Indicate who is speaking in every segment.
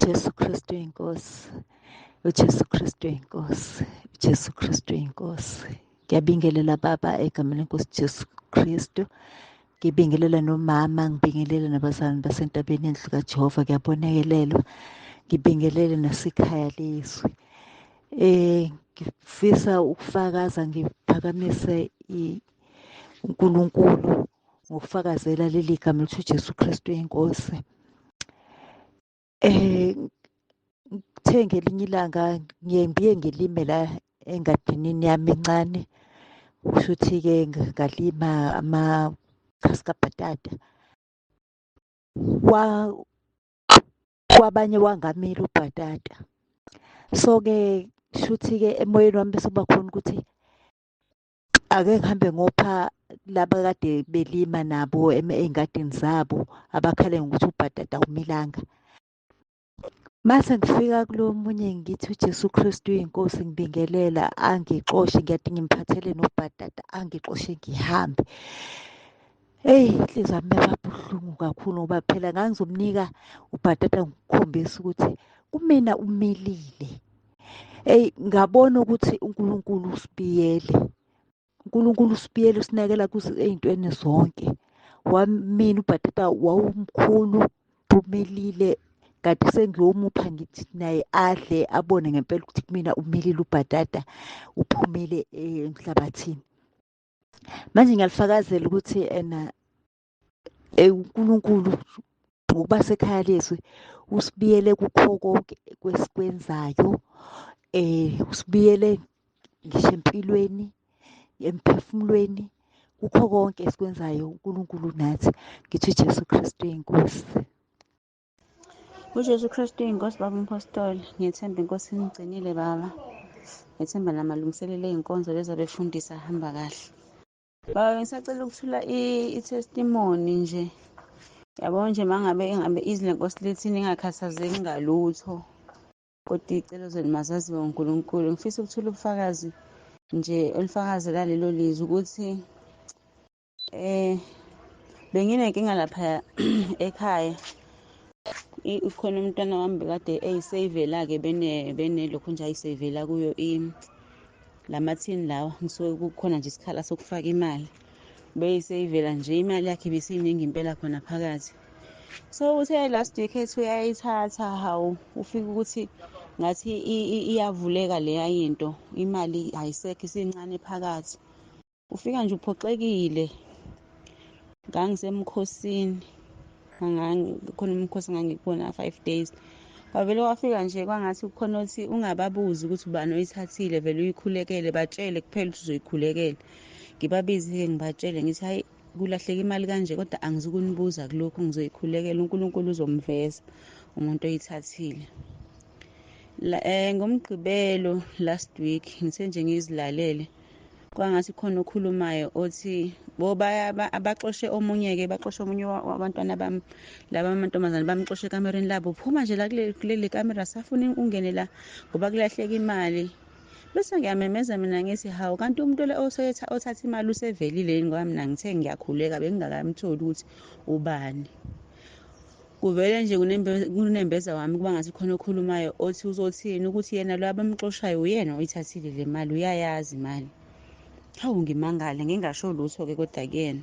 Speaker 1: uJesu Kristu inkosi, uJesu Kristu inkosi, uJesu Kristu inkosi. Ngiyabingelela Baba egameni lenkosi Jesu Kristu. Ngibingelela nomama, ngibingelela nabazalwane basentabeni endlu kaJehova, kuyabonekelelwa. Ngibingelele nasekhaya lezwi. Ngifisa ukufakaza, ngiphakamise uNkulunkulu ngokufakazela leli gama lithi uJesu Kristu inkosi. Ngithe ngelinye ilanga ngiye ngilime la engadini yami encane. Kusho ukuthi-ke ngalima amakhasi kabhatata. Kwabanye wangamila ubhatata. So-ke shuthi-ke emoyeni wami bese kuba khona ukuthi ake ngihambe ngopha laba kade belima nabo ey'ngadini zabo abakhale ngokuthi ubhatata awumilanga. Mase ngifika kulo munye ngithi uJesu Kristu inkosi, ngibingelela angixoshe, ngiyade ngimphathele nobhatata angixoshe ngihambe. Inhliziyo yami yaba buhlungu kakhulu ngoba phela ngangizomnika ubhatata ngikukhombisa ukuthi kumina umilile. Ngabona ukuthi uNkulunkulu usibiyele. uNkulunkulu usibiyele, usinakela kuzo ey'ntweni zonke. Wamina ubhatata wawumkhulu, umilile. Kanti sengiyomupha ngithi naye adle abone ngempela ukuthi kumina umilile ubhatata, uphumile emhlabathini. Manje ngiyalifakazela ukuthi uNkulunkulu ngokuba sekhaya lezwi usibiyele kukho konke kwesikwenzayo. Usibiyele ngisho empilweni, emphefumulweni, kukho konke esikwenzayo uNkulunkulu nathi. Ngithi uJesu Kristu inkosi.
Speaker 2: uJesu Kristu inkosi baba umpostoli, ngiyethemba inkosi inigcinile baba. Ngiyethemba namalungiselelo ey'nkonzo lezi abefundisa ahamba kahle. Baba ngisacela ukuthula i-testimony nje. Yabo nje mangabe izwi lenkosi lithi ningakhathazeki ngalutho, kodwa iy'celo zenu mazaziwe uNkulunkulu. Ngifisa ukuthula ubufakazi nje olufakazela lelo lizwi ukuthi benginenkinga lapha ekhaya. Ukhona umntwana wami bekade eyiseyivela-ke benelokhu nje ayiseyivela kuyo lamathini lawa. Ngisuke kukhona nje isikhala sokufaka imali. Beyiseyivela nje imali yakhe ibisiningi impela khona phakathi. So uthe last week ethi uyayithatha, hawu ufika ukuthi ngathi iyavuleka leya yinto, imali ayisekho isincane phakathi. Ufika nje uphoxekile. Ngangisemkhosini, khona umkhosi ngangikubona 5 days. Wavele wafika nje kwangathi kukhona ukuthi ungababuzi ukuthi ubani oyithathile, vele uyikhulekele, batshele kuphela ukuthi uzoyikhulekela. Ngibabizi-ke ngibatshele ngithi hayi kulahleka imali kanje, kodwa angizukunibuza kulokhu, ngizoyikhulekela, uNkulunkulu uzomveza umuntu oyithathile. NgoMgqibelo last week ngithe nje ngizilalele, kwangathi khona okhulumayo othi abaxoshe omunye-ke, baxoshe omunye wabantwana bami laba amantombazane, bamxoshe ekamereni labo. Phuma nje la kuleli kamera, safuna ungene la ngoba kulahleka imali. Bese ngiyamemeza mina ngithi hawu, kanti umuntu le othatha imali usevelile yini? Ngoba mina ngithe ngiyakhuleka, bengingakamtholi ukuthi ubani. Kuvele nje kunembeza wami kuba ngathi khona okhulumayo othi uzothini, ukuthi yena lo abamxoshayo uyena oyithathile le mali, uyayazi imali. Hawu ngimangale, ngingasho lutho-ke kodwa kuyena.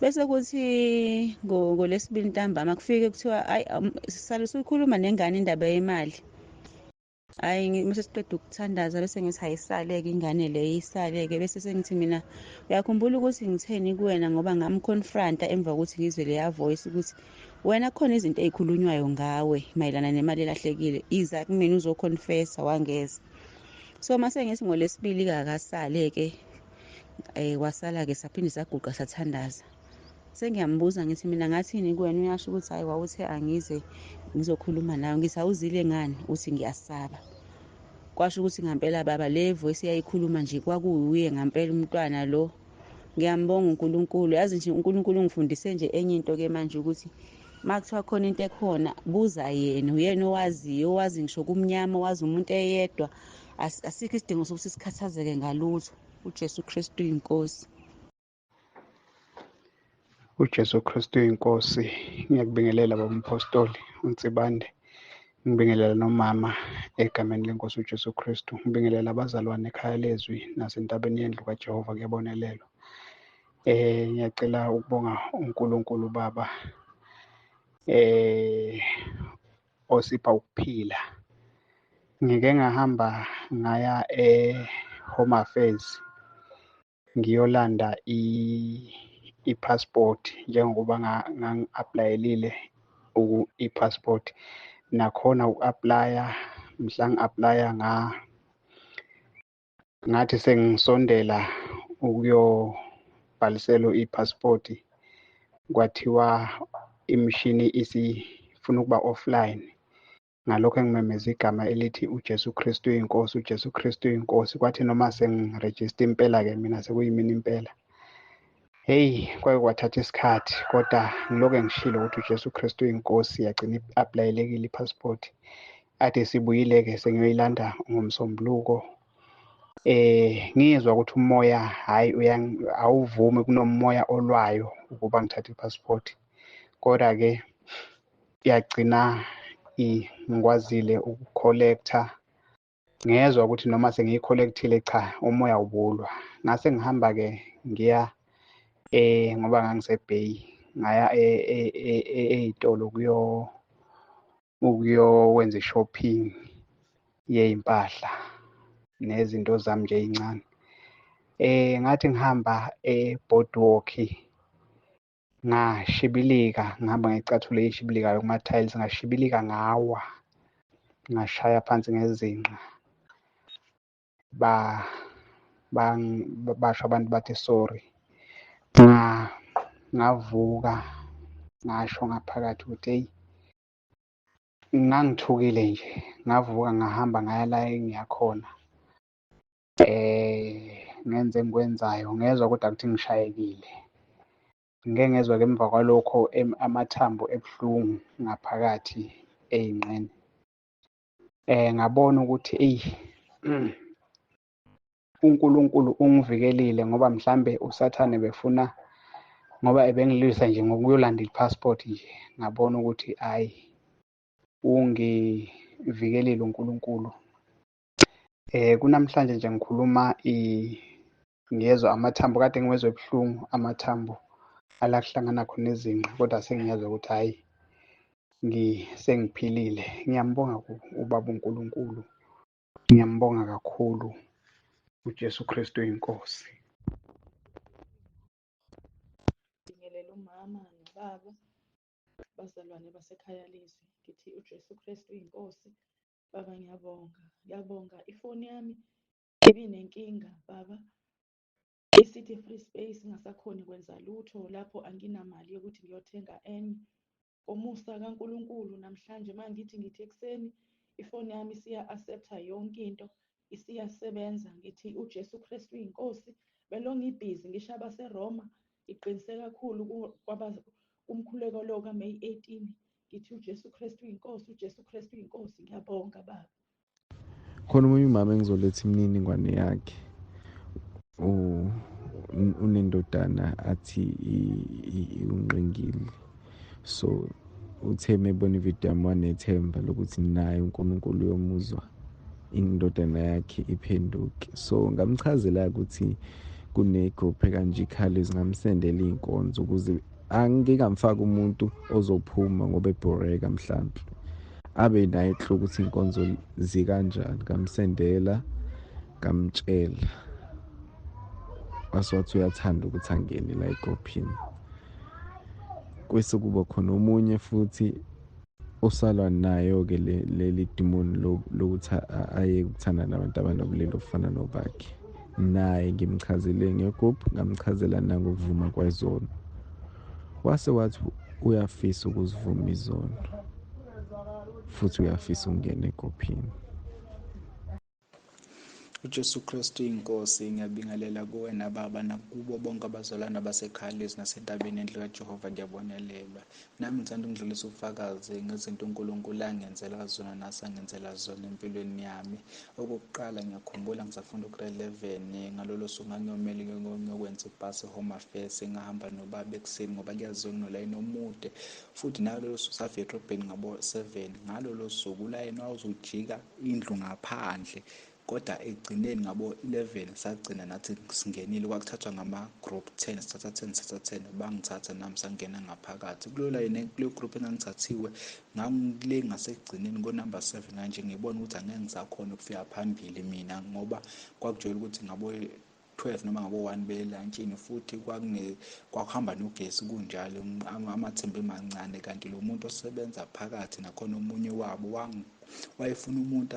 Speaker 2: Bese kuthi ngoLesibili ntambama kufike kuthiwa hayi sisale sikhuluma nengane indaba yemali. Hayi mase siqeda ukuthandaza bese ngithi hayisale-ke ingane leyo isale-ke. Bese sengithi mina uyakhumbula ukuthi ngitheni kuwena, ngoba ngamconfronta emva kokuthi ngizwe leya voice ukuthi wena khona izinto ey'khulunywayo ngawe mayelana nemali elahlekile, iza kumina uzoconfessa, wangeza. So mase ngithi ngoLesibili-ke akasale-ke, wasala-ke saphinde saguqa sathandaza. Sengiyambuza ngithi mina ngathini kuwena, uyasho ukuthi hayi wawuthe angize ngizokhuluma nawe. Ngithi awuzile ngani? Uthi ngiyasaba. Kwasho ukuthi ngampela baba le voice yayikhuluma nje kwakuwuye ngampela umntwana lo. Ngiyambonga uNkulunkulu. Yazi nje uNkulunkulu ungifundise nje enye into-ke manje ukuthi makuthiwa khona into ekhona, buza yena, uyena owaziyo, owazi ngisho kumnyama, owazi umuntu eyedwa. Asikho isidingo sokuthi sikhathazeke ngalutho. uJesu Kristu inkosi.
Speaker 3: uJesu Kristu inkosi. Ngiyakubingelela baba umpostoli uNsibande. Ngibingelela nomama egameni lenkosi uJesu Kristu. Ngibingelela abazalwane ekhaya lezwi nasentabeni yendlu kaJehova kuyabonelelwa. Ngiyacela ukubonga uNkulunkulu Baba osipha ukuphila. Ngike ngahamba ngaya e-Home Affairs ngiyolanda i-passport njengokuba ngangi-aplayelile i-passport. Nakhona uku-aplaya, mhla ngi-aplaya ngathi sengisondela ukuyobhalisela i-passport, kwathiwa imishini isifuna ukuba offline. Ngalokho engimemeza igama elithi uJesu Kristu uyinkosi, uJesu Kristu uyinkosi. Kwathi noma sengirejista impela-ke mina sekuyimina impela. Hheyi, kwake kwathatha isikhathi kodwa ngilokhu ngishilo ukuthi uJesu Kristu uyinkosi, yagcina i-aplayelekile i-passport. Ade sibuyile-ke sengiyoyilanda ngoMsombuluko. Ngizwa ukuthi umoya hhayi awuvumi, kunomoya olwayo ukuba ngithathe i-passport. Kodwa-ke yagcina ngikwazile ukukholektha. Ngezwa ukuthi noma sengiyikholekthile cha, umoya awubulwa. Ngase ngihamba-ke ngiya ngoba ngangiseBay, ngaya ey'tolo ukuyokwenza i-shopping yey'mpahla nezinto zami nje ey'ncane. Ngathi ngihamba e-Boardwalk ngashibilika, ngihamba ngecathulo eyishibilikayo kuma-tiles, ngashibilika ngawa, ngashaya phansi ngezinqa. Basho abantu bathi sorry. Ngavuka ngasho ngaphakathi ukuthi eyi, ngangithukile nje. Ngavuka ngahamba ngaya la engiyakhona, ngenze engikwenzayo, ngezwa kodwa ukuthi ngishayekile. Ngike ngezwa-ke emva kwalokho amathambo ebuhlungu ngaphakathi ey'nqeni. Ngabona ukuthi eyi, uNkulunkulu ungivikelile ngoba mhlambe usathane befuna, ngoba ebengilwisa nje ngokuyolanda i-passport nje. Ngabona ukuthi hhayi, ungivikelile uNkulunkulu. Kunamhlanje nje ngikhuluma ngiyezwa amathambo, kade ngiwezwa ebuhlungu amathambo ala kuhlangana khona ezinqa, kodwa sengiyazwa ukuthi hhayi, sengiphilile. Ngiyambonga ubaba uNkulunkulu, ngiyambonga kakhulu uJesu Kristu uyinkosi.
Speaker 4: Ngibingelela umama nobaba, bazalwane basekhaya lizwi, ngithi uJesu Kristu uyinkosi. Baba ngiyabonga ifoni yami ibinenkinga baba, isithi free space, ngingasakhoni kwenza lutho lapho, anginamali yokuthi ngiyothenga enye. Ngomusa kaNkulunkulu namhlanje uma ngithi ekuseni ifoni yami isiya-accept-a yonke into, isiyasebenza. Ngithi uJesu Kristu uyinkosi. Belo ngibhizi ngisho abaseRoma, ngiqinise kakhulu kumkhuleko lo kaMeyi 18. Ngithi uJesu Kristu uyinkosi, uJesu Kristu uyinkosi. Ngiyabonga baba.
Speaker 5: Khona omunye umama engizoletha imininingwane yakhe. Unendodana athi unqengile, so uthe mebona ividiyo yami wanethemba lokuthi naye uNkulunkulu uyomuzwa, indodana yakhe iphenduke. So ngamchazela ukuthi kune-group ekanje iKhalezi, ngamsendela iy'nkonzo ukuze angikamfaki umuntu ozophuma ngoba ebhoreka mhlampe abe naye enhle ukuthi iy'nkonzo zikanjani. Ngamsendela, ngamtshela, wathi uyathanda ukuthi angene la egrophini. Kwese kuba khona omunye futhi osalwa nayo-ke leli dimoni lokuthi aye ukuthanda nabantu abanobulili obufana nobakhe. Naye ngimchazele ngegruphu, ngamchazela nangokuvuma kwezono. Wase wathi uyafisa ukuzivuma izono futhi uyafisa ukungena egrophini.
Speaker 6: uJesu Kristu inkosi, ngiyabingelela kuwena baba nakubo bonke abazalwane basekhaya lezi nasentabeni endlu kaJehova. Ngiyabonelelwa nami ngithanda ukudlulisa ubufakazi ngezinto uNkulunkulu angenzela zona nasangenzela zona empilweni yami. Okokuqala, ngiyakhumbula ngisafunda ugrade 11 ngalolo suku ngangiyomele ngiyokwenza ibhasi Home Affairs, ngahamba nobaba ekuseni ngoba kuyaziwa kunolayini omude, futhi nalolo suku safika edrobheni ngabo 7. Ngalolo suku ulayini wawuzojika indlu ngaphandle, kodwa ekugcineni ngabo 11 sagcina nathi singenile. Kwakuthathwa ngama-group 10, sithatha 10 bangithatha nami sangena ngaphakathi kulo layini. Kuleyo group engangithathiwe ngangile ngasekugcineni ko-number 7 kanje, ngibona ukuthi angeke ngisakhona ukufika phambili mina ngoba kwakujwayele ukuthi ngabo 12 noma ngabo 1 belantshini, futhi kwakuhamba nogesi kunjalo, amathemba mancane. Kanti lo muntu osebenza phakathi nakhona omunye wabo wayefuna umuntu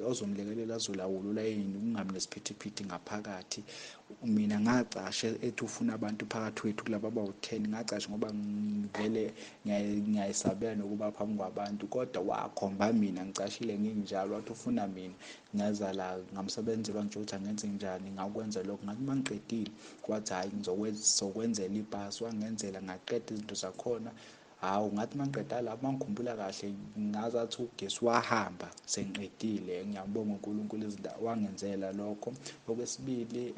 Speaker 6: ozomlekelela azolawula ulayini, kungabi nesiphithiphithi ngaphakathi. Mina ngacasha ethi ufuna abantu phakathi kwethu kulaba abawu-10, ngacasha ngoba ngivele ngiyayisabela nokuba phambi kwabantu, kodwa wakhomba mina ngicashile nginjalo, wathi ufuna mina. Ngazala ngamsebenzela wangitsho ukuthi angenze njani ngakwenza lokho. Ngathi uma ngiqedile wathi hhayi ngizokwenzela ibhasi, wangenzela ngaqeda izinto zakhona. Hawu, ngathi uma ngiqeda lapho, uma ngikhumbula kahle ngazathi ugesi wahamba sengiqedile. Ngiyambonga uNkulunkulu, wangenzela lokho. Okwesibili,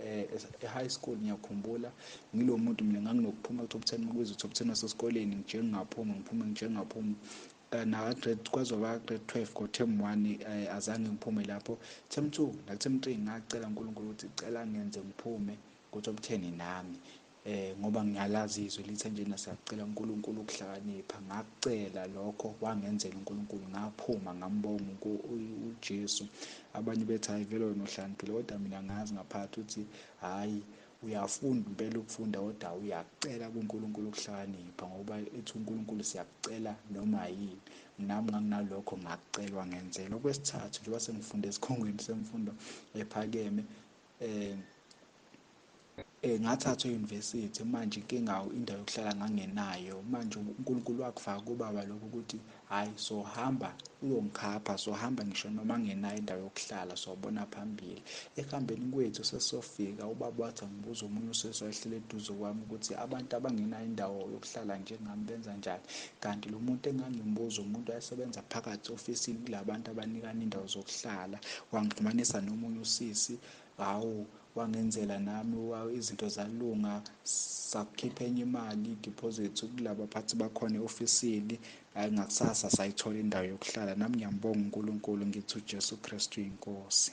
Speaker 6: e-high school ngiyakhumbula ngilo muntu mina nganginokuphuma ku-top 10, ngikwiza u-top 10 wasesikoleni, ngitshe ngingaphumi. Kwaze kwaba grade 12 ko-term 1 azange ngiphume lapho. Term 2 naku-term 3 ngacela uNkulunkulu ukuthi cela ngenze ngiphume ku-top 10 nami, ngoba ngiyalazi izwi lithi njena siyacela uNkulunkulu ukuhlakanipha. Ngakucela lokho, wangenzela uNkulunkulu, ngaphuma ngambonga uJesu. Abanye bethi hayi vele wena uhlakaniphile, kodwa mina ngazi ngaphakathi ukuthi hhayi, uyafunda impela ukufunda, kodwa uyakucela kuNkulunkulu ukuhlakanipha, ngoba ethi uNkulunkulu siyakucela noma yini. Nami nganginalokho ngakucela, wangenzela. Okwesithathu, njengoba sengifunde esikhungweni semfundo ephakeme, ngathathwa e-university. Manje inkinga indawo yokuhlala ngangenayo. Manje uNkulunkulu wakufaka kubaba lokho ukuthi hhayi, sohamba uyongikhapha, sohamba ngisho noma ngenayo indawo yokuhlala, sobona phambili. Ekuhambeni kwethu sesofika, ubaba wathi angibuze omunye usisi wayehleli eduze kwami ukuthi abantu abangenayo indawo yokuhlala njengami benza njani. Kanti lo muntu engangimbuza umuntu wayesebenza phakathi ofisini kula bantu abanikana indawo zokuhlala. Wangixhumanisa nomunye usisi, hawu, wangenzela nami, izinto zalunga. Sakhipha enye imali, i-deposit kulaba baphathi bakhona e-ofisini. Ngakusasa sayithola indawo yokuhlala. Nami ngiyambonga uNkulunkulu, ngithi uJesu Kristu inkosi.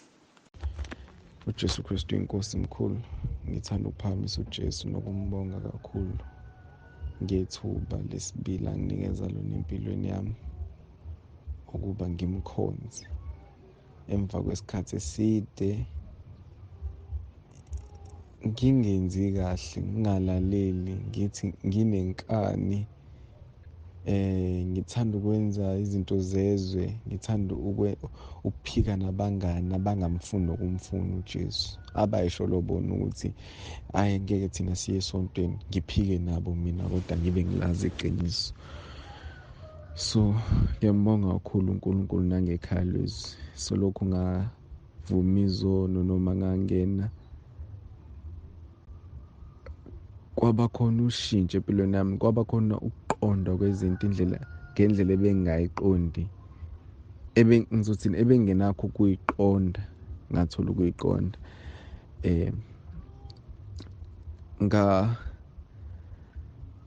Speaker 5: uJesu Kristu inkosi mkhulu. Ngithanda ukuphakamisa uJesu nokumbonga kakhulu ngethuba lesibili anginikeza lona empilweni yami, ukuba ngimkhonze emva kwesikhathi eside ngingenzi kahle, ngingalaleli, ngithi nginenkani. Ngithanda ukwenza izinto zezwe, ngithanda ukuphika nabangani abangamfuni ukumfuna uJesu, abayisho lobona ukuthi ayi ngeke thina siye esontweni, ngiphike nabo mina kodwa ngibe ngilazi iqiniso. So ngiyambonga kakhulu uNkulunkulu nangekhaya lwezi. Solokhu ngavuma izono noma ngangena, kwaba khona ushintsho empilweni yami, kwaba khona ukuqonda kwezinto ngendlela ebengingayiqondi, ngizothini, ebengingenakho ukuyiqonda, ngathola ukuyiqonda.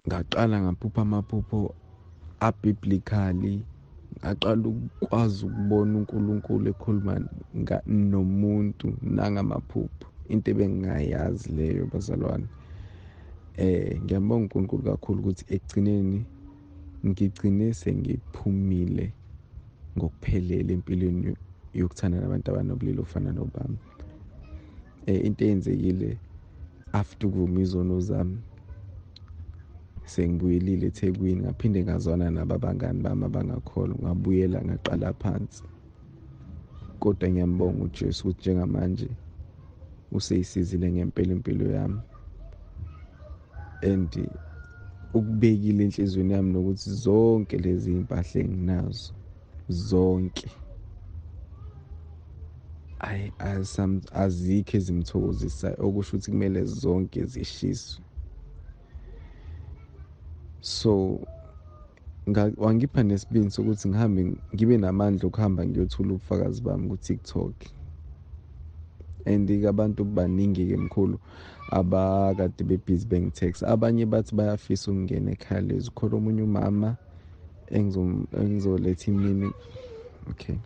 Speaker 5: Ngaqala ngaphupha amaphupho abiblically, ngaqala ukwazi ukubona uNkulunkulu ekhuluma nomuntu nangamaphupho, into ebengingayazi leyo bazalwane. Ngiyambonga uNkulunkulu kakhulu ukuthi ekugcineni ngigcine sengiphumile ngokuphelele empilweni yokuthanda nabantu abanobulili ofana nobami. Into eyenzekile after ukuvuma izono zami, sengibuyelile eThekwini, ngaphinde ngazwana nabo abangani bami abangakholwa, ngabuyela ngaqala phansi. Kodwa ngiyambonga uJesu ukuthi njengamanje useyisizile ngempela impilo yami, and ukubekile enhlizweni yami nokuthi zonke lezi impahla enginazo zonke azikho ezimthokozisayo, okusho ukuthi kumele zonke zishiswe. So wangipha nesibindi sokuthi ngihambe ngibe namandla okuhamba ngiyothula ubufakazi bami ku-TikTok. And-ke abantu baningi-ke mkhulu abakade bebhizi bengitext. Abanye bathi bayafisa ukungena ekhaya lezi. Khona omunye umama engizoletha imini. Okay.